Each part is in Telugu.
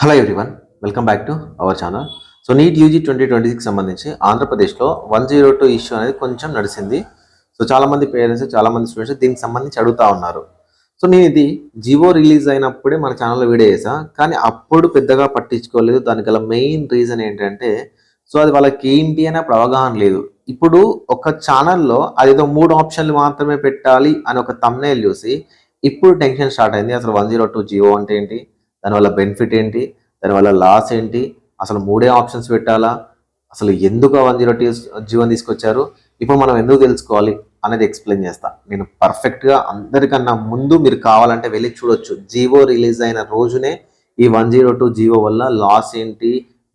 Hello everyone, welcome back to our channel. So NEET UG 2026 సంబంధించి ఆంధ్రప్రదేశ్లో 102 ఇష్యూ అనేది కొంచెం నడిచింది. సో చాలామంది పేరెంట్స్, చాలామంది స్టూడెంట్స్ దీనికి సంబంధించి అడుగుతూ ఉన్నారు. సో నేను ఇది జివో రిలీజ్ అయినప్పుడే మన ఛానల్లో వీడియో చేసా, కానీ అప్పుడు పెద్దగా పట్టించుకోలేదు. దానికి గల మెయిన్ రీజన్ ఏంటంటే, సో అది వాళ్ళకి ఏంటి అని అప్పుడు అవగాహన లేదు. ఇప్పుడు ఒక ఛానల్లో అదేదో 3 ఆప్షన్లు మాత్రమే పెట్టాలి అని ఒక థంబ్నెయిల్ చూసి ఇప్పుడు టెన్షన్ స్టార్ట్ అయింది. అసలు 102 జివో అంటే ఏంటి, దానివల్ల బెనిఫిట్ ఏంటి, దానివల్ల లాస్ ఏంటి, అసలు 3 ఆప్షన్స్ పెట్టాలా, అసలు ఎందుకు 102 జీవన్ తీసుకొచ్చారు, ఇప్పుడు మనం ఎందుకు తెలుసుకోవాలి అనేది ఎక్స్ప్లెయిన్ చేస్తా. నేను పర్ఫెక్ట్గా అందరికన్నా ముందు మీరు కావాలంటే వెళ్ళి చూడొచ్చు. జివో రిలీజ్ అయిన రోజునే ఈ 102 జివో వల్ల లాస్ ఏంటి,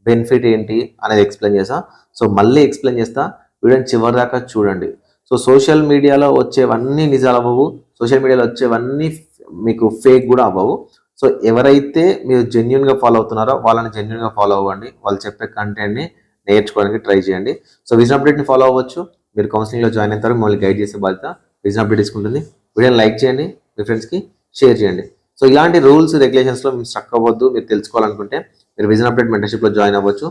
బెనిఫిట్ ఏంటి అనేది ఎక్స్ప్లెయిన్ చేస్తా. సో మళ్ళీ ఎక్స్ప్లెయిన్ చేస్తా, వీడియోని చివరి దాకా చూడండి. సో సోషల్ మీడియాలో వచ్చేవన్నీ నిజాలు అవ్వవు, సోషల్ మీడియాలో వచ్చేవన్నీ మీకు ఫేక్ కూడా అవ్వవు. సో ఎవరైతే మీరు జెన్యున్గా ఫాలో అవుతున్నారో వాళ్ళని జెన్యున్గా ఫాలో అవ్వండి. వాళ్ళు చెప్పే కంటెంట్ని నేర్చుకోవడానికి ట్రై చేయండి. సో విజన్ అప్డేట్ని ఫాలో అవ్వచ్చు. మీరు కౌన్సిలింగ్లో జాయిన్ అయిన తర్వాత మిమ్మల్ని గైడ్ చేసే బాధ్యత విజన్ అప్డేట్ తీసుకుంటుంది. వీడియోని లైక్ చేయండి, మీ ఫ్రెండ్స్కి షేర్ చేయండి. సో ఇలాంటి రూల్స్ రెగ్యులేషన్స్లో మీరు స్ట్రక్ అవ్వద్దు. మీరు తెలుసుకోవాలనుకుంటే మీరు విజన్ అప్డేట్ మెంటర్షిప్లో జాయిన్ అవ్వచ్చు.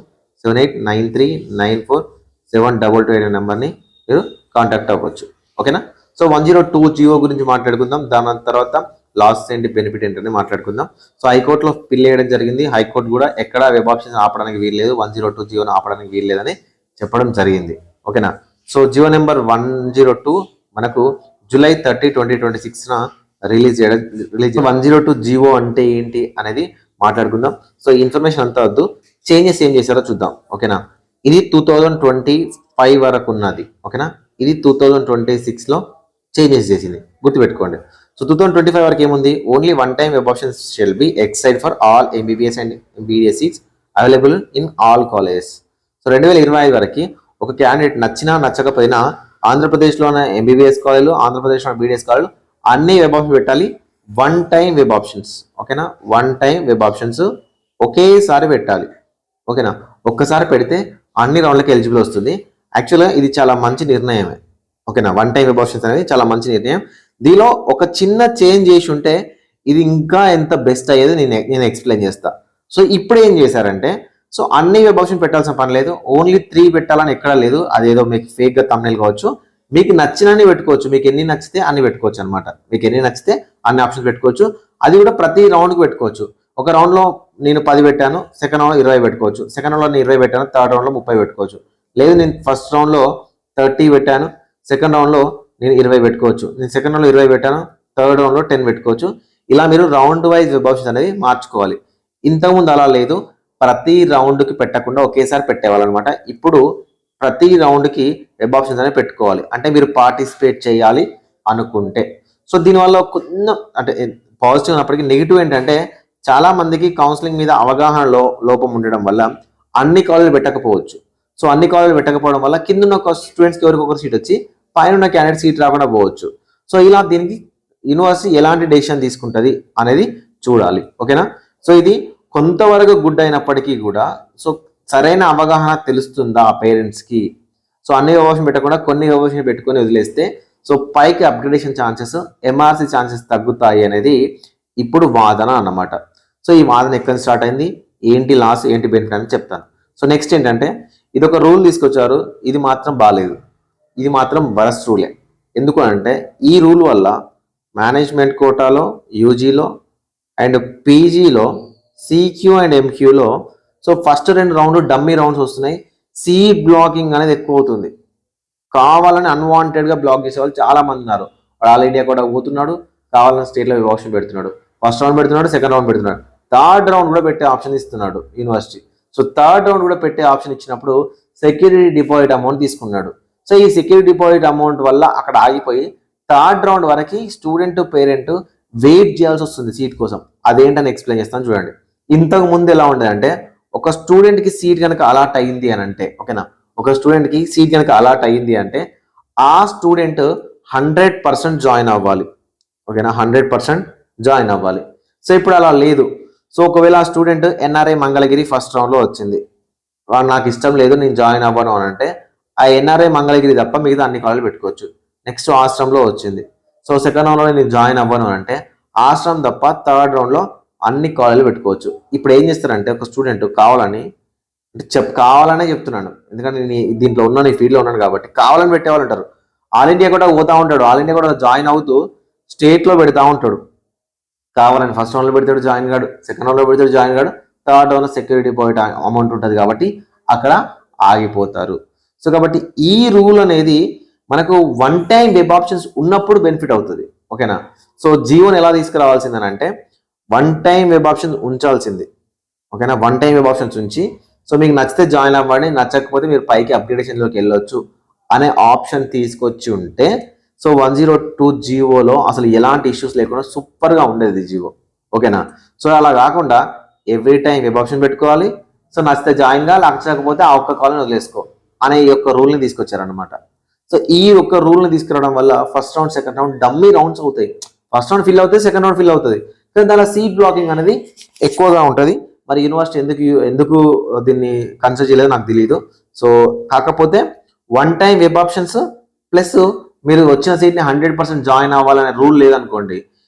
7893947228 అనే నెంబర్ని మీరు కాంటాక్ట్ అవ్వచ్చు. ఓకేనా? సో 102 జియో గురించి మాట్లాడుకుందాం. దాని తర్వాత లాస్ ఏంటి, బెనిఫిట్ ఏంటని మాట్లాడుకుందాం. సో హైకోర్టులో పిల్ వేయడం జరిగింది. హైకోర్టు కూడా ఎక్కడ వెబ్ ఆప్షన్స్ ఆపడానికి వీల్లేదు, 102 జియోను ఆపడానికి వీల్లేదని చెప్పడం జరిగింది. ఓకేనా? సో జియో నెంబర్ 102 మనకు జూలై 30, 2026 రిలీజ్ 102 జియో అంటే ఏంటి అనేది మాట్లాడుకుందాం. సో ఇన్ఫర్మేషన్ అంతా వద్దు, చేంజెస్ ఏం చేశారో చూద్దాం. ఓకేనా? ఇది 2025 వరకు ఉన్నది. ఓకేనా? ఇది 2026లో చేంజెస్ చేసింది, గుర్తుపెట్టుకోండి. సో 2025 వరకు ఏముంది, only one time web options shall be Exide for all MBBS and BDS seats available in all colleges. So 2025 వరకు ఒక క్యాండిడేట్ నచ్చినా నచ్చకపోయినా ఆంధ్రప్రదేశ్లోని MBBS కాలేజీలు, ఆంధ్రప్రదేశ్లో BDS కాలేజీలు అన్ని వెబ్ ఆప్షన్స్ పెట్టాలి. One time web options. ఓకేనా? వన్ టైం వెబ్ ఆప్షన్స్ ఒకేసారి పెట్టాలి. ఓకేనా? ఒక్కసారి పెడితే అన్ని రౌండ్లకి ఎలిజిబుల్ వస్తుంది. యాక్చువల్గా ఇది చాలా మంచి నిర్ణయమే. ఓకేనా? వన్ టైం వెబ్ ఆప్షన్స్ అనేది చాలా మంచి నిర్ణయం. దీనిలో ఒక చిన్న చేంజ్ చేసి ఉంటే ఇది ఇంకా ఎంత బెస్ట్ అయ్యేది నేను ఎక్స్ప్లెయిన్ చేస్తా. సో ఇప్పుడు ఏం చేశారంటే, సో అన్ని వెబ్ ఆప్షన్ పెట్టాల్సిన పని లేదు, ఓన్లీ 3 పెట్టాలని ఎక్కడా లేదు. అదేదో మీకు ఫేక్గా థంబ్నెయిల్ కావచ్చు, మీకు నచ్చినన్ని పెట్టుకోవచ్చు. మీకు ఎన్ని నచ్చితే అన్ని పెట్టుకోవచ్చు అనమాట. మీకు ఎన్ని నచ్చితే అన్ని ఆప్షన్స్ పెట్టుకోవచ్చు. అది కూడా ప్రతి రౌండ్కి పెట్టుకోవచ్చు. ఒక రౌండ్లో నేను 10 పెట్టాను, సెకండ్ రౌండ్లో 20 పెట్టుకోవచ్చు. సెకండ్ రౌండ్లో నేను 20 పెట్టాను, థర్డ్ రౌండ్లో 30 పెట్టుకోవచ్చు. లేదు నేను ఫస్ట్ రౌండ్లో 30 పెట్టాను, సెకండ్ రౌండ్లో నేను 20 పెట్టుకోవచ్చు. నేను సెకండ్ రౌండ్లో 20 పెట్టాను, థర్డ్ రౌండ్లో 10 పెట్టుకోవచ్చు. ఇలా మీరు రౌండ్ వైజ్ వెబ్ ఆప్షన్స్ అనేది మార్చుకోవాలి. ఇంతకుముందు అలా లేదు, ప్రతి రౌండ్కి పెట్టకుండా ఒకేసారి పెట్టేవాళ్ళు అనమాట. ఇప్పుడు ప్రతి రౌండ్కి వెబ్ ఆప్షన్స్ అనేది పెట్టుకోవాలి. అంటే మీరు పార్టిసిపేట్ చేయాలి అనుకుంటే. సో దీనివల్ల కొంచెం అంటే పాజిటివ్ ఉన్నప్పటికీ నెగిటివ్ ఏంటంటే, చాలా మందికి కౌన్సిలింగ్ మీద అవగాహన లోపం ఉండడం వల్ల అన్ని కాలేజీలు పెట్టకపోవచ్చు. సో అన్ని కాలేజీలు పెట్టకపోవడం వల్ల కింద ఉన్న స్టూడెంట్స్కి ఎవరికొకరు సీట్ వచ్చి పైన ఉన్న క్యాండిడేట్ సీట్ రాకుండా పోవచ్చు. సో ఇలా దీనికి యూనివర్సిటీ ఎలాంటి డెసిషన్ తీసుకుంటుంది అనేది చూడాలి. ఓకేనా? సో ఇది కొంతవరకు గుడ్ అయినప్పటికీ కూడా సో సరైన అవగాహన తెలుస్తుందా పేరెంట్స్కి? సో అన్ని ఆప్షన్ పెట్టకుండా కొన్ని ఆప్షన్ పెట్టుకొని వదిలేస్తే సో పైకి అప్గ్రేడేషన్ ఛాన్సెస్, MRC ఛాన్సెస్ తగ్గుతాయి అనేది ఇప్పుడు వాదన అన్నమాట. సో ఈ వాదన ఎక్కడ స్టార్ట్ అయింది, ఏంటి లాస్, ఏంటి బెనిఫిట్ అని చెప్తాను. సో నెక్స్ట్ ఏంటంటే, ఇది ఒక రూల్ తీసుకొచ్చారు. ఇది మాత్రం బాగాలేదు, ఇది మాత్రం వరస్ట్ రూలే. ఎందుకు అంటే ఈ రూల్ వల్ల మేనేజ్మెంట్ కోటాలో, యూజీలో అండ్ పీజీలో CQ అండ్ MQలో so first 2 round dummy rounds వస్తున్నాయి. సీట్ బ్లాకింగ్ అనేది ఎక్కువ అవుతుంది. కావాలని అన్వాంటెడ్గా బ్లాక్ చేసే వాళ్ళు చాలా మంది ఉన్నారు. ఆల్ ఇండియా కూడా పోతున్నాడు, కావాలని స్టేట్లో ఆప్షన్ పెడుతున్నాడు. ఫస్ట్ రౌండ్ పెడుతున్నాడు, సెకండ్ రౌండ్ పెడుతున్నాడు, థర్డ్ రౌండ్ కూడా పెట్టే ఆప్షన్ ఇస్తున్నాడు యూనివర్సిటీ. సో థర్డ్ రౌండ్ కూడా పెట్టే ఆప్షన్ ఇచ్చినప్పుడు సెక్యూరిటీ డిపాజిట్ అమౌంట్ తీసుకున్నాడు. సో ఈ సెక్యూరిటీ డిపాజిట్ అమౌంట్ వల్ల అక్కడ ఆగిపోయి థర్డ్ రౌండ్ వరకు స్టూడెంట్, పేరెంట్ వెయిట్ చేయాల్సి వస్తుంది సీట్ కోసం. అదేంటని ఎక్స్ప్లెయిన్ చేస్తాను చూడండి. ఇంతకు ముందు ఎలా ఉండేదంటే, ఒక స్టూడెంట్కి సీట్ కనుక అలాట్ అయ్యింది అని అంటే, ఓకేనా, ఒక స్టూడెంట్కి సీట్ కనుక అలాట్ అయ్యింది అంటే ఆ స్టూడెంట్ 100% జాయిన్ అవ్వాలి. ఓకేనా? 100% జాయిన్ అవ్వాలి. సో ఇప్పుడు అలా లేదు. సో ఒకవేళ ఆ స్టూడెంట్ NRI మంగళగిరి ఫస్ట్ రౌండ్లో వచ్చింది, వాడు నాకు ఇష్టం లేదు నేను జాయిన్ అవ్వను అని అంటే ఆ NRI మంగళగిరి తప్ప మిగతా అన్ని కాలేజీలు పెట్టుకోవచ్చు. నెక్స్ట్ ఆశ్రమంలో వచ్చింది, సో సెకండ్ రౌండ్లో నేను జాయిన్ అవ్వను అంటే ఆశ్రమం తప్ప థర్డ్ రౌండ్లో అన్ని కాలేజీలు పెట్టుకోవచ్చు. ఇప్పుడు ఏం చేస్తారంటే ఒక స్టూడెంట్ కావాలని కావాలనే చెప్తున్నాను, ఎందుకంటే నేను దీంట్లో ఉన్నాను, ఈ ఫీల్డ్లో ఉన్నాను కాబట్టి కావాలని పెట్టేవాళ్ళు ఉంటారు. ఆల్ ఇండియా కూడా పోతా ఉంటాడు, ఆల్ ఇండియా కూడా జాయిన్ అవుతూ స్టేట్లో పెడతా ఉంటాడు కావాలని. ఫస్ట్ రౌండ్లో పెడతాడు జాయిన్ కాడు, సెకండ్ రౌండ్లో పెడతాడు జాయిన్ కాడు, థర్డ్ రౌండ్లో సెక్యూరిటీ డిపాజిట్ అమౌంట్ ఉంటుంది కాబట్టి అక్కడ ఆగిపోతారు. సో కాబట్టి ఈ రూల్ అనేది మనకు వన్ టైం వెబ్ ఆప్షన్స్ ఉన్నప్పుడు బెనిఫిట్ అవుతుంది. ఓకేనా. సో జియోని ఎలా తీసుకురావాల్సిందని అంటే వన్ టైం వెబ్ ఆప్షన్స్ ఉంచాల్సింది. ఓకేనా. వన్ టైం వెబ్ ఆప్షన్స్ ఉంచి సో మీకు నచ్చితే జాయిన్ అవ్వండి, నచ్చకపోతే మీరు పైకి అప్గ్రేడేషన్లోకి వెళ్ళొచ్చు అనే ఆప్షన్ తీసుకొచ్చి ఉంటే సో 102 జియోలో అసలు ఎలాంటి ఇష్యూస్ లేకుండా సూపర్గా ఉండేది జియో. ఓకేనా. సో అలా కాకుండా ఎవ్రీ టైం వెబ్ ఆప్షన్ పెట్టుకోవాలి, సో నచ్చితే జాయిన్గా, నచ్చకపోతే ఆ ఒక్క కాల్ని వదిలేసుకో అనే ఈ యొక్క రూల్ని తీసుకొచ్చారనమాట. సో ఈ ఒక్క రూల్ని తీసుకురావడం వల్ల first round second round dummy rounds అవుతాయి. ఫస్ట్ రౌండ్ ఫిల్ అవుతుంది, సెకండ్ రౌండ్ ఫిల్ అవుతుంది, కానీ దానిలో సీట్ బ్లాకింగ్ అనేది ఎక్కువగా ఉంటుంది. మరి యూనివర్సిటీ ఎందుకు దీన్ని కన్సిడర్ చేయలేదో నాకు తెలియదు. సో కాకపోతే one time web options plus మీరు వచ్చిన సీట్ని 100% జాయిన్ అవ్వాలనే రూల్ లేదనుకోండి,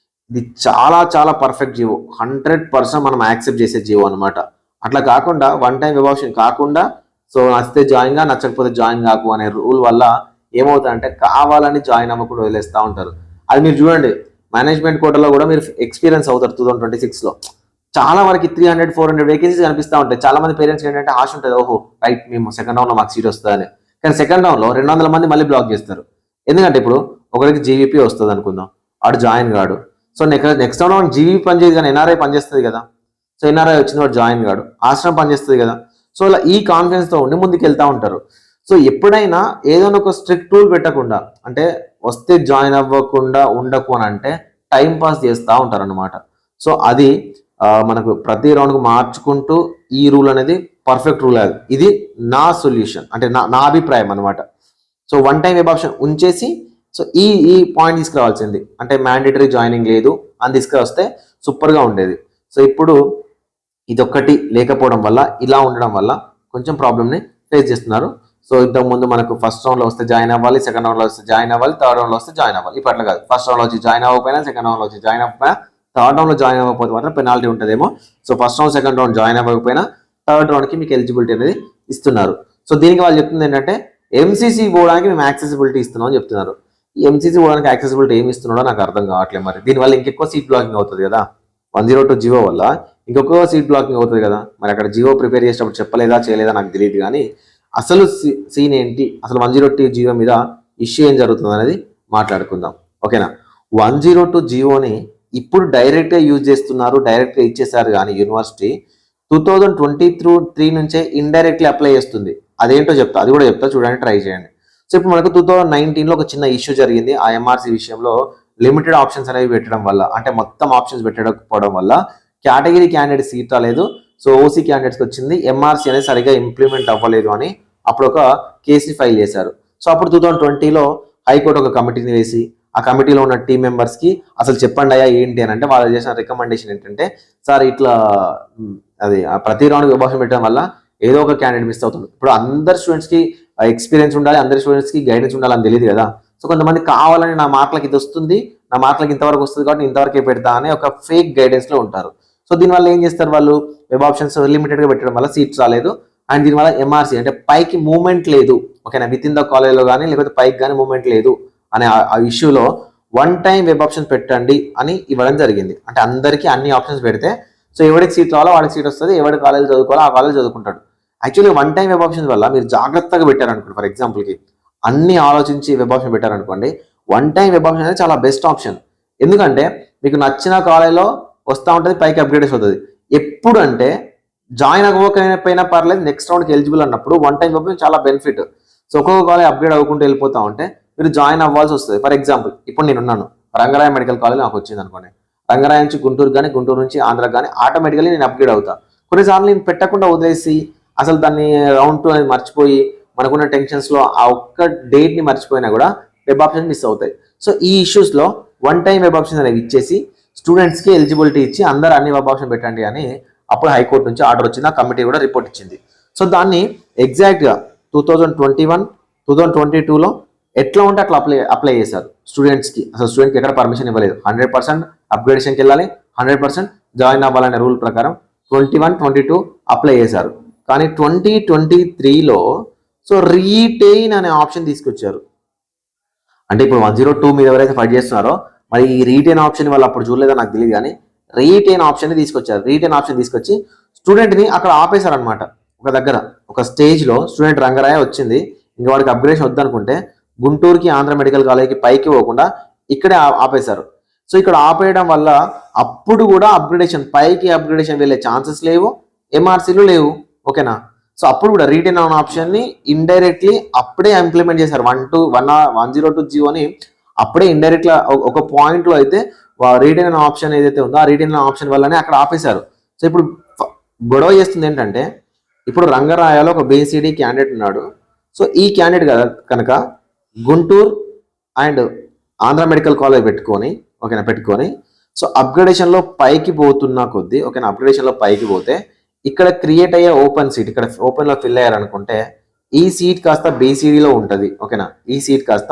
ఇది చాలా చాలా పర్ఫెక్ట్ జియో, 100% మనం యాక్సెప్ట్ చేసే జియో అనమాట. అట్లా కాకుండా వన్ టైం వెబ్ ఆప్షన్ కాకుండా సో నచ్చితే జాయిన్గా, నచ్చకపోతే జాయిన్ కాకు అనే రూల్ వల్ల ఏమవుతుందంటే కావాలని జాయిన్ అవ్వకుండా వదిలేస్తూ ఉంటారు. అది మీరు చూడండి, మేనేజ్మెంట్ కోటాలో కూడా మీరు ఎక్స్పీరియన్స్ అవుతారు 2026లో. చాలా వరకు 300-400 వేకెన్సీస్ కనిపిస్తూ ఉంటాయి. చాలా మంది పేరెంట్స్ ఏంటంటే ఆశ ఉంటుంది, ఓహో రైట్ మేము సెకండ్ రౌండ్లో మాకు సీట్ వస్తుందని. కానీ సెకండ్ రౌండ్లో 200 మంది మళ్ళీ బ్లాక్ చేస్తారు. ఎందుకంటే ఇప్పుడు ఒకరికి జీవీపీ వస్తుంది అనుకుందాం, ఆడు జాయిన్ కాడు. సో నెక్స్ట్ రౌండ్ జీవీపీ పనిచేయదు కానీ ఎన్ఆర్ఐ పనిచేస్తుంది కదా. సో ఎన్ఆర్ఐ వచ్చిన వాడు జాయిన్ కాడు, ఆశ్రమం పనిచేస్తుంది కదా. సో ఇలా ఈ కాన్ఫిడెన్స్తో ఉండి ముందుకు వెళ్తూ ఉంటారు. సో ఎప్పుడైనా ఏదైనా ఒక స్ట్రిక్ట్ రూల్ పెట్టకుండా, అంటే వస్తే జాయిన్ అవ్వకుండా ఉండకు అని అంటే టైం పాస్ చేస్తూ ఉంటారు అనమాట. సో అది మనకు ప్రతి రౌండ్కు మార్చుకుంటూ ఈ రూల్ అనేది పర్ఫెక్ట్ రూల్. ఇది నా సొల్యూషన్, అంటే నా అభిప్రాయం అనమాట. So one time web option ఉంచేసి సో ఈ పాయింట్ తీసుకురావాల్సింది, అంటే మ్యాండేటరీ జాయినింగ్ లేదు అని తీసుకువస్తే సూపర్గా ఉండేది. సో ఇప్పుడు ఇదొక్కటి లేకపోవడం వల్ల, ఇలా ఉండడం వల్ల కొంచెం ప్రాబ్లమ్ని ఫేస్ చేస్తున్నారు. సో ఇంతకుముందు మనకు ఫస్ట్ రౌండ్లో వస్తే జాయిన్ అవ్వాలి, సెకండ్ రౌండ్లో వస్తే జాయిన్ అవ్వాలి, థర్డ్ రౌండ్లో వస్తే జాయిన్ అవ్వాలి. ఇప్పుడు అట్లా కాదు, ఫస్ట్ రౌండ్లో వచ్చి జాయిన్ అవ్వకపోయినా, సెకండ్ రౌండ్లో వచ్చి జాయిన్ అవ్వకపోయినా, థర్డ్ రౌండ్లో జాయిన్ అవ్వకపోతే మాత్రం పెనాల్టీ ఉంటుందేమో. So first round second round join అవ్వకపోయినా థర్డ్ రౌండ్కి మీకు ఎలిజిబిలిటీ అనేది ఇస్తున్నారు. సో దీనికి వాళ్ళు చెప్తుంది ఏంటంటే ఎంసీసీ పోవడానికి మేము యాక్సెసిబిలిటీ ఇస్తున్నాం అని చెప్తున్నారు. ఈ ఎంసీసీ పోవడానికి యాక్సెసిబిలిటీ ఏమి ఇస్తున్నాడో నాకు అర్థం కావట్లేదు. మరి దీనివల్ల ఇంకెక్కువ సీట్ బ్లాకింగ్ అవుతుంది కదా, 102 జియో వల్ల ఇంకొక సీట్ బ్లాకింగ్ అవుతుంది కదా. మరి అక్కడ జియో ప్రిపేర్ చేసేటప్పుడు చెప్పలేదా చేయలేదా నాకు తెలియదు, కానీ అసలు సీన్ ఏంటి, అసలు 102 జియో మీద ఇష్యూ ఏం జరుగుతుంది అనేది మాట్లాడుకుందాం. ఓకేనా. 102 జియోని ఇప్పుడు డైరెక్ట్గా యూజ్ చేస్తున్నారు, డైరెక్ట్గా ఇచ్చేసారు, కానీ యూనివర్సిటీ 2023 నుంచే ఇండైరెక్ట్లీ అప్లై చేస్తుంది. అదేంటో చెప్తా, అది కూడా చెప్తా, చూడండి, ట్రై చేయండి. సో ఇప్పుడు మనకు 2019లో ఒక చిన్న ఇష్యూ జరిగింది. ఆ ఎంఆర్సీ విషయంలో లిమిటెడ్ ఆప్షన్స్ అనేవి పెట్టడం వల్ల, అంటే మొత్తం ఆప్షన్స్ పెట్టకపోవడం వల్ల కేటగిరీ క్యాండిడేట్ సీట్ రాలేదు. సో ఓసీ క్యాండిడేట్స్కి వచ్చింది. ఎంఆర్సీ అనేది సరిగా ఇంప్లిమెంట్ అవ్వలేదు అని అప్పుడు ఒక కేసు ఫైల్ చేశారు. సో అప్పుడు 2020లో హైకోర్టు ఒక కమిటీని వేసి ఆ కమిటీలో ఉన్న టీం మెంబర్స్కి అసలు చెప్పండి అయ్యా ఏంటి అని అంటే వాళ్ళు చేసిన రికమెండేషన్ ఏంటంటే, సార్ ఇట్లా అది ప్రతి రౌండ్ విభాషణ పెట్టడం వల్ల ఏదో ఒక క్యాండిడేట్ మిస్ అవుతుంది. ఇప్పుడు అందరు స్టూడెంట్స్కి ఎక్స్పీరియన్స్ ఉండాలి, అందరి స్టూడెంట్స్కి గైడెన్స్ ఉండాలని తెలియదు కదా. సో కొంతమంది కావాలని నా మార్కులకి ఇది వస్తుంది, నా మార్కులకి ఇంతవరకు వస్తుంది కాబట్టి ఇంతవరకే పెడతా అని ఒక ఫేక్ గైడెన్స్లో ఉంటారు. సో దీనివల్ల ఏం చేస్తారు వాళ్ళు, వెబ్ ఆప్షన్స్ లిమిటెడ్గా పెట్టడం వల్ల సీట్స్ రాలేదు, అండ్ దీనివల్ల ఎంఆర్సీ అంటే పైకి మూవ్మెంట్ లేదు. ఓకేనా, విత్ ఇన్ ద కాలేజ్లో కానీ లేకపోతే పైకి కానీ మూవ్మెంట్ లేదు అనే ఆ ఇష్యూలో వన్ టైం వెబ్ ఆప్షన్స్ పెట్టండి అని ఇవ్వడం జరిగింది. అంటే అందరికీ అన్ని ఆప్షన్స్ పెడితే సో ఎవరికి సీట్ రావాలో వాడికి సీట్ వస్తుంది, ఎవరి కాలేజ్ చదువుకోవాలో ఆ కాలేజ్ చదువుకుంటాడు. Actually one time web options వల్ల మీరు జాగ్రత్తగా పెట్టారనుకోండి, ఫర్ ఎగ్జాంపుల్కి అన్ని ఆలోచించి వెబ్ ఆప్షన్ పెట్టారనుకోండి, వన్ టైం వెబ్ ఆప్షన్ అనేది చాలా బెస్ట్ ఆప్షన్. ఎందుకంటే మీకు నచ్చిన కాలేజ్లో వస్తూ ఉంటుంది, పైకి అప్గ్రేడేషన్ అవుతుంది. ఎప్పుడు అంటే జాయిన్ అవ్వకపోయినా పర్లేదు, నెక్స్ట్ రౌండ్కి ఎలిజిబుల్ అన్నప్పుడు వన్ టైం వెబ్ ఆప్షన్ చాలా బెనిఫిట్. సో ఒక్కొక్క కాలేజ్ అప్గ్రేడ్ అవ్వకుంటూ వెళ్ళిపోతూ ఉంటే మీరు జాయిన్ అవ్వాల్సి వస్తుంది. ఫర్ ఎగ్జాంపుల్ ఇప్పుడు నేను ఉన్నాను, రంగరాయ మెడికల్ కాలేజ్ నాకు వచ్చింది అనుకోండి, రంగరాయ నుంచి గుంటూరు కానీ గుంటూరు నుంచి ఆంధ్రాకి కానీ ఆటోమేటికల్లీ నేను అప్గ్రేడ్ అవుతా. కొన్నిసార్లు నేను పెట్టకుండా వదిలేసి అసలు దాన్ని రౌండ్ 2 అనేది మర్చిపోయి మనకున్న టెన్షన్స్లో ఆ ఒక్క డేట్ని మర్చిపోయినా కూడా వెబ్ ఆప్షన్ మిస్ అవుతాయి. సో ఈ ఇష్యూస్లో వన్ టైం వెబ్ ఆప్షన్ అనేవి ఇచ్చేసి స్టూడెంట్స్కి ఎలిజిబిలిటీ ఇచ్చి అందరూ అన్ని వెబ్ ఆప్షన్ పెట్టండి అని అప్పుడు హైకోర్టు నుంచి ఆర్డర్ వచ్చింది, ఆ కమిటీ కూడా రిపోర్ట్ ఇచ్చింది. సో దాన్ని ఎగ్జాక్ట్గా 2021, 2022లో ఎట్లా ఉంటే అట్లా అప్లై చేశారు స్టూడెంట్స్కి. అసలు స్టూడెంట్కి ఎక్కడ పర్మిషన్ ఇవ్వలేదు, 100% అప్గ్రేడేషన్కి వెళ్ళాలి, 100% జాయిన్ అవ్వాలనే రూల్ ప్రకారం 21, 22 అప్లై చేశారు. కానీ 2023లో సో రీటైన్ అనే ఆప్షన్ తీసుకొచ్చారు. అంటే ఇప్పుడు 102 మీద ఎవరైతే ఫైట్ చేస్తున్నారో మరి ఈ రీటైన్ ఆప్షన్ వాళ్ళు అప్పుడు చూడలేదో నాకు తెలియదు, కానీ రీటైన్ ఆప్షన్ తీసుకొచ్చారు. రీటైన్ ఆప్షన్ తీసుకొచ్చి స్టూడెంట్ని అక్కడ ఆపేశారనమాట. ఒక దగ్గర ఒక స్టేజ్లో స్టూడెంట్ రంగరాయ వచ్చింది, ఇంకా వాడికి అప్గ్రేడేషన్ వద్దనుకుంటే గుంటూరుకి ఆంధ్ర మెడికల్ కాలేజ్కి పైకి పోకుండా ఇక్కడే ఆపేశారు. సో ఇక్కడ ఆపేయడం వల్ల అప్పుడు కూడా పైకి అప్గ్రేడేషన్ వెళ్ళే ఛాన్సెస్ లేవు, ఎంఆర్సీలు లేవు. ఓకేనా? సో అప్పుడు కూడా రీటైన్ ఆన్ ఆప్షన్ని ఇండైరెక్ట్లీ అప్పుడే ఇంప్లిమెంట్ చేశారు. 102 జియోని అప్పుడే ఇండైరెక్ట్గా ఒక పాయింట్లో అయితే రీటైన్ ఆన్ ఆప్షన్ ఏదైతే ఉందో ఆ రీటైన్ ఆన్ ఆప్షన్ వల్లనే అక్కడ ఆపేశారు. సో ఇప్పుడు గొడవ చేస్తుంది ఏంటంటే, ఇప్పుడు రంగరాయలో ఒక బీసీడీ క్యాండిడేట్ ఉన్నాడు. సో ఈ క్యాండిడేట్ కనుక Guntur and Andhra medical college పెట్టుకొని సో అప్గ్రేడేషన్లో పైకి పోతున్న కొద్దీ ఓకేనా, అప్గ్రేడేషన్లో పైకి పోతే ఇక్కడ క్రియేట్ అయ్యే ఓపెన్ సీట్, ఇక్కడ ఓపెన్లో ఫిల్ అయ్యారనుకుంటే ఈ సీట్ కాస్త బీసీడీలో ఉంటుంది. ఓకేనా? ఈ సీట్ కాస్త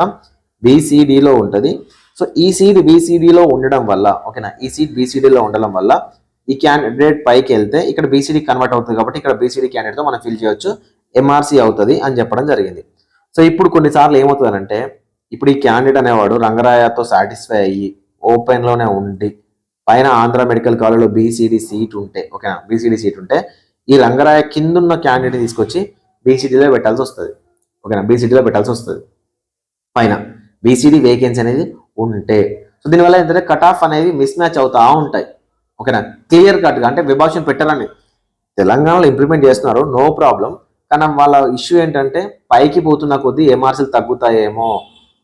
బీసీడీలో ఉంటుంది. సో ఈ సీట్ బీసీడీలో ఉండడం వల్ల ఓకేనా, ఈ సీట్ బీసీడీలో ఉండడం వల్ల ఈ క్యాండిడేట్ పైకి వెళ్తే ఇక్కడ బీసీడీ కన్వర్ట్ అవుతుంది కాబట్టి ఇక్కడ బీసీడీ క్యాండిడేట్తో మనం ఫిల్ చేయొచ్చు, ఎంఆర్సీ అవుతుంది అని చెప్పడం జరిగింది. సో ఇప్పుడు కొన్నిసార్లు ఏమవుతుందంటే, ఇప్పుడు ఈ క్యాండిడేట్ అనేవాడు రంగరాయతో సాటిస్ఫై అయ్యి ఓపెన్లోనే ఉండి పైన ఆంధ్ర మెడికల్ కాలేజ్లో బీసీడీ సీట్ ఉంటే ఓకేనా, బీసీడీ సీట్ ఉంటే ఈ రంగరాయ కిందున్న క్యాండిడేట్ తీసుకొచ్చి బీసీడీలో పెట్టాల్సి వస్తుంది. ఓకేనా? బీసీడీలో పెట్టాల్సి వస్తుంది పైన బీసీడీ వేకెన్సీ అనేది ఉంటే. సో దీనివల్ల ఏంటంటే కట్ ఆఫ్ అనేది మిస్ మ్యాచ్ అవుతా ఉంటాయి. ఓకేనా? క్లియర్ కట్గా అంటే విభాషణ పెట్టాలని తెలంగాణలో ఇంప్లిమెంట్ చేస్తున్నారు, నో ప్రాబ్లం. కానీ వాళ్ళ ఇష్యూ ఏంటంటే పైకి పోతున్న కొద్దీ ఎంఆర్సీలు తగ్గుతాయేమో,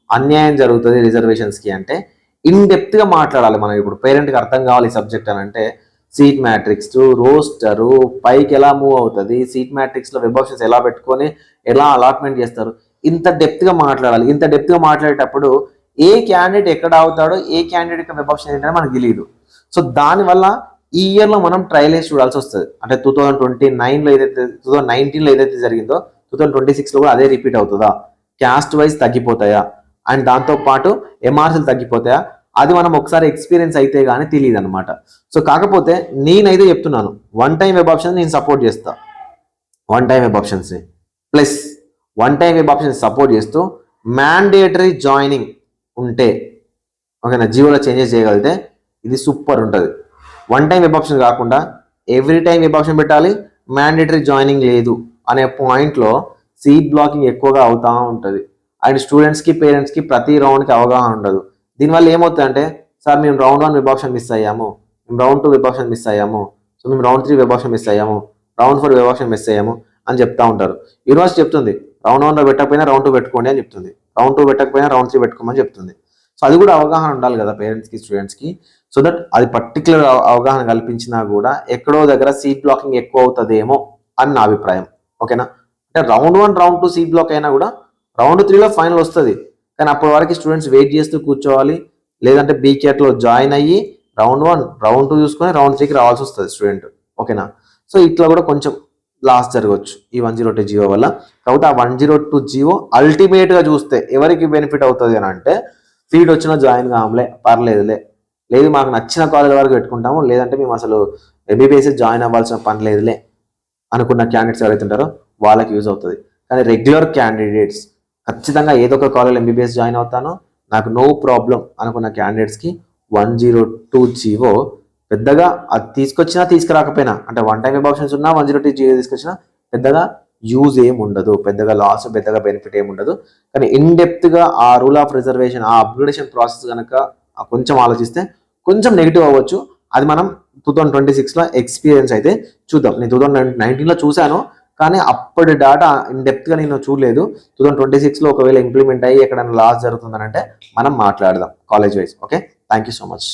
అన్యాయం జరుగుతుంది రిజర్వేషన్స్కి అంటే ఇన్ డెప్త్గా మాట్లాడాలి మనం. ఇప్పుడు పేరెంట్కి అర్థం కావాలి ఈ సబ్జెక్ట్ అని అంటే సీట్ మ్యాట్రిక్స్, రోస్టరు, పైకి ఎలా మూవ్ అవుతుంది, సీట్ మ్యాట్రిక్స్లో వెబ్ ఆప్షన్స్ ఎలా పెట్టుకొని ఎలా అలాట్మెంట్ చేస్తారు, ఇంత డెప్త్గా మాట్లాడాలి. ఇంత డెప్త్గా మాట్లాడేటప్పుడు ఏ క్యాండిడేట్ ఎక్కడ అవుతాడో, ఏ క్యాండిడేట్ యొక్క వెబ్ ఆప్షన్ ఏంటంటే మనకు తెలియదు. సో దానివల్ల ఈ ఇయర్లో మనం ట్రయల్ వేసి చూడాల్సి వస్తుంది. అంటే 2019లో ఏదైతే జరిగిందో 2026లో కూడా అదే రిపీట్ అవుతుందా, క్యాస్ట్ వైజ్ తగ్గిపోతాయా అండ్ దాంతోపాటు ఎంఆర్సీలు తగ్గిపోతాయా, అది మనం ఒకసారి ఎక్స్పీరియన్స్ అయితే కానీ తెలియదు అనమాట. సో కాకపోతే నేనైతే చెప్తున్నాను, వన్ టైం వెబ్ ఆప్షన్ నేను సపోర్ట్ చేస్తా. వన్ టైం వెబ్ ఆప్షన్స్ని plus one time web options support చేస్తూ మ్యాండేటరీ జాయినింగ్ ఉంటే ఓకేనా, జియోలో చేంజెస్ చేయగలిగితే ఇది సూపర్ ఉంటుంది. వన్ టైం వెబ్ ఆప్షన్ కాకుండా ఎవ్రీ టైం వెబ్ ఆప్షన్ పెట్టాలి, మ్యాండేటరీ జాయినింగ్ లేదు అనే పాయింట్లో సీట్ బ్లాకింగ్ ఎక్కువగా అవుతూ ఉంటుంది. అండ్ స్టూడెంట్స్కి పేరెంట్స్కి ప్రతి రౌండ్కి అవగాహన ఉండదు. దీనివల్ల ఏమవుతుందంటే, సార్ మేము రౌండ్ 1 వెబ్ ఆప్షన్ మిస్ అయ్యాము, మేము రౌండ్ 2 వెబ్ ఆప్షన్ మిస్ అయ్యాము, సో మేము రౌండ్ 3 వెబ్ ఆప్షన్ మిస్ అయ్యాము, రౌండ్ 4 వెబ్ ఆప్షన్ మిస్ అయ్యాము అని చెప్తా ఉంటారు. యూనివర్సిటీ చెప్తుంది రౌండ్ 1లో పెట్టకపోయినా రౌండ్ 2 పెట్టుకోండి అని చెప్తుంది, రౌండ్ 2 పెట్టకపోయినా రౌండ్ 3 పెట్టుకోమని చెప్తుంది. సో అది కూడా అవగాహన ఉండాలి కదా పేరెంట్స్కి స్టూడెంట్స్కి. సో దట్ అది పర్టికులర్ అవగాహన కల్పించినా కూడా ఎక్కడో దగ్గర సీట్ బ్లాకింగ్ ఎక్కువ అవుతుందేమో అని నా అభిప్రాయం. ఓకేనా? అంటే రౌండ్ 1 రౌండ్ 2 సీట్ బ్లాక్ అయినా కూడా రౌండ్ 3లో ఫైనల్ వస్తుంది. కానీ అప్పటి వరకు స్టూడెంట్స్ వెయిట్ చేస్తూ కూర్చోవాలి, లేదంటే బీకేట్లో జాయిన్ అయ్యి రౌండ్ 1 రౌండ్ 2 చూసుకొని రౌండ్ 3కి రావాల్సి వస్తుంది స్టూడెంట్. ఓకేనా? సో ఇట్లా కూడా కొంచెం లాస్ జరగవచ్చు ఈ 102 జియో వల్ల. కాబట్టి ఆ 102 జియో అల్టిమేట్గా చూస్తే ఎవరికి బెనిఫిట్ అవుతుంది అని అంటే, సీట్ వచ్చినా జాయిన్ కావలే పర్లేదులే, లేదు మాకు నచ్చిన కాలేజ్ వరకు పెట్టుకుంటాము, లేదంటే మేము అసలు ఎంబీబీఎస్ జాయిన్ అవ్వాల్సిన పని లేదులే అనుకున్న క్యాండిడేట్స్ ఎవరైతే ఉంటారో వాళ్ళకి యూజ్ అవుతుంది. కానీ రెగ్యులర్ క్యాండిడేట్స్ ఖచ్చితంగా ఏదో ఒక కాలేజ్ ఎంబీబీఎస్ జాయిన్ అవుతాను, నాకు నో ప్రాబ్లం అనుకున్న క్యాండిడేట్స్కి 102 జియో పెద్దగా అది తీసుకొచ్చినా తీసుకురాకపోయినా, అంటే వన్ టైం వెబ్ ఆప్షన్స్ ఉన్నా 102 జియో తీసుకొచ్చినా పెద్దగా యూజ్ ఏమి ఉండదు, పెద్దగా లాస్, పెద్దగా బెనిఫిట్ ఏమి ఉండదు. కానీ ఇన్ డెప్త్గా ఆ రూల్ ఆఫ్ రిజర్వేషన్, ఆ అప్గ్రేడేషన్ ప్రాసెస్ కనుక కొంచెం ఆలోచిస్తే కొంచెం నెగిటివ్ అవ్వచ్చు. అది మనం 2026లో ఎక్స్పీరియన్స్ అయితే చూద్దాం. నేను 2019లో చూశాను, కానీ అప్పటి డేటా ఇన్ డెప్త్గా నేను చూడలేదు. 2026లో ఒకవేళ ఇంప్లిమెంట్ అయ్యి ఎక్కడైనా లాస్ జరుగుతుందని అంటే మనం మాట్లాడదాం college wise. Okay, thank you so much.